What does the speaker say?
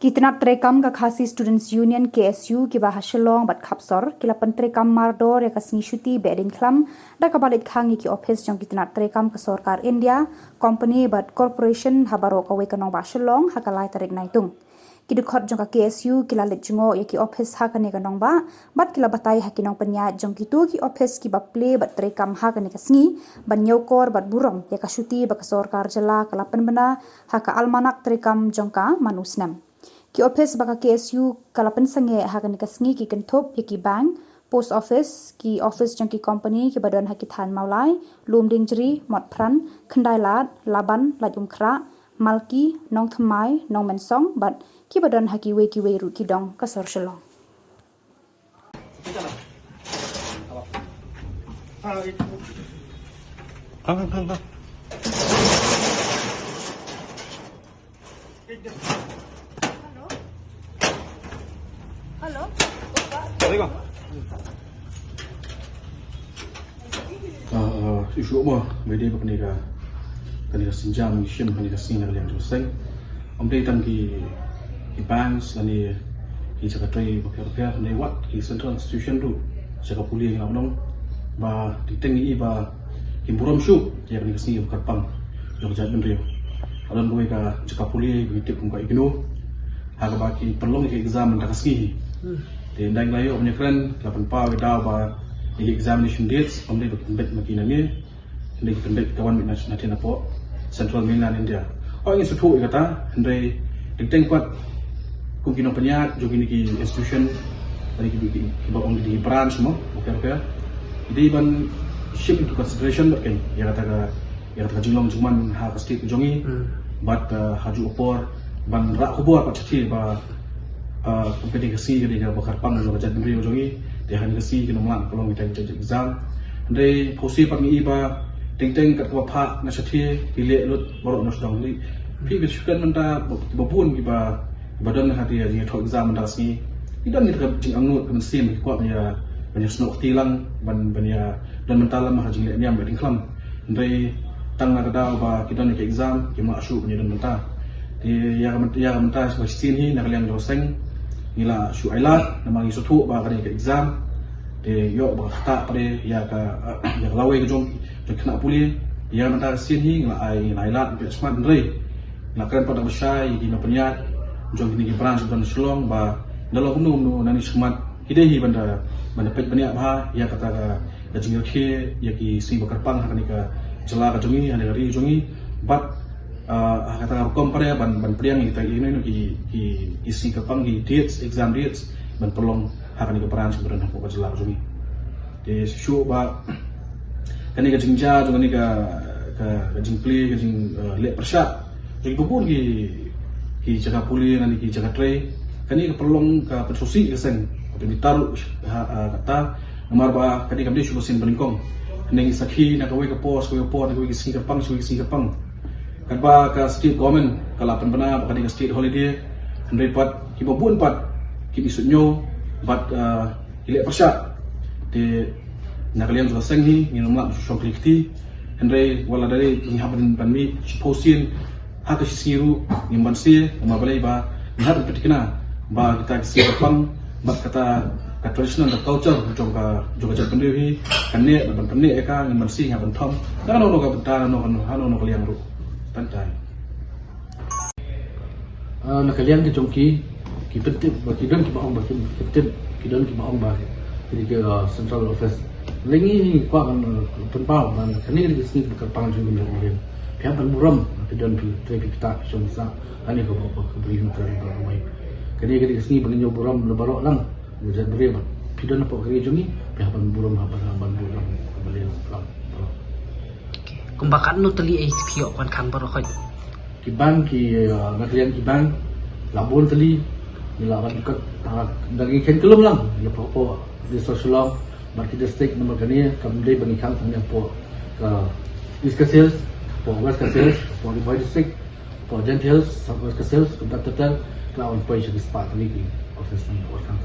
Kitna trekam ka khasi students union KSU ki bahas Shillong bat khapsor kila pen trekam mardor ya kasni shuti bedin khlam da ka balit khangi ki office jong kitna trekam ka sarkar India company bat corporation habaro ka we kanong ba Shillong hakalai tarik naitung ki dukhot jong ka KSU kila let jungo ya ki office ha kane kanong ba bat kila batai hakinong penya jong kitu ki office ki ba play bat trekam ha kane kasni ban nyokor bat burong ya ka shuti ba ka sarkar jala kala pen bana ha ka almanak trekam jong ka manusnam ki office baka KSU kalapan sange hakan kasngi ki kentop ki bank post office ki office jong ki company ki badan hakithan maulai lumding jri mot pran khandai lat laban lajum khra malki nong thamai nong mensong bat ki badan haki we ru ki dong ka sor shalong Halo. Isu apa? Beda berkenaan dengan senjam mission berkenaan dengan yang selesai. Ambil tangki banks dan di secretary berkira di wat di central institution tu jaga pulih yang abang bah di tinggi bah kimburam syu yang dengan sini berkapang yang jalan rio. Alam gue ka jaga pulih begitu pun ka igno. Harga baki perlong ke exam dan kasih. Di ndang layo penyekeran 8 pa weda ba examination dates amde bekembet makina ni ndai kembet kawan mit national po central mainland India. Oh ini sutu kata ndai dingteng kwat kum kinong penyat jogi ni institution tadi ki ba ong di branch mo okay jadi ban ship into consideration kan ya kata jinglong cuman ha pasti jongi but haju opor ban rak khobor pat chhi ba kompetisi jadi bakar pang jo jat bri jongi de han kasi kinong lang kolong kita exam ndai phosi pat ni ba teng kat ko pha na chathi ile lut boro nos dong ni pi bi shukan manta bopun ki ba badan hati ni tho exam nda si idan ni ka jing angut kan sim ko ya banyak snok tilang ban ya dan mentalam ha jing le nyam beding klam ndai tang na da ba kita ni exam ki ma shu ni dan menta di ya menta sebagai sin hi nak liang doseng nila shu ailat nama isu thu ba ka exam de yo ba ta pare ya lawe ke jong kena puli ya menta sin hi la ailat ke smart ndrei na kran pada besai di no penyat jong ni branch dan Shillong ba dalam no nani smart hide hi banda pet bania ba ya kata ka jingir ke ya ki si bakar pang ha ka jela ka jongi ane ri jongi but kata kompare ban priang kita ini ki si kapang ki dates exam dates ban pelong akan ke branch beran hapo jela jongi de shu ba kani ka jingja jongi ka jingple ka jing le persat jadi bubun ki jaga puli nani ki jaga tray kani ka pelong ka pesusi ka sen atau ditaruh kata nomor ba kani kamdi shu sin balingkong ning sakhi na ka we ka pos ko na ka we ki si kapang kadba ka state government kalapan bana bakal state holiday handai pat ki babun pat ki bisudnyo bat ile persat de nakalian jo senghi ni nomla shongklikti handai wala dari ni haban banmi posin haka siru ni mansi mabalai ba ni haban petikna ba kita si kapang bat kata ka traditional and culture jong ka joga pendehi kanne ban penne eka ni mansi haban thom kana no ka bata no kalian ru pantai nakalian ke jongki ki pentit bagi don ki baong bagi pentit ki don ki baong ba jadi ke central office lengi kwa kan penpau dan kini di sini berkepang jong jong pihak ban buram ki don ki kita jong sa ani ko ba ko beri mutar ba mai kini di sini ban buram lebarok lang jadi beri ba ki don apa ki jongi pihak ban buram ban buram kembali lang Kumbakan no tali ay pio kan kan baro khoi ki bank ki nakalian ki bank labon tali nilawan dekat dari ken kelum lang ya po di social market district nomor kani kamdei bani khang tanya po ka iska sales po west ka sales po di boy district po gentiles southwest ka sales total lawan po siya di spot ni office ni or kan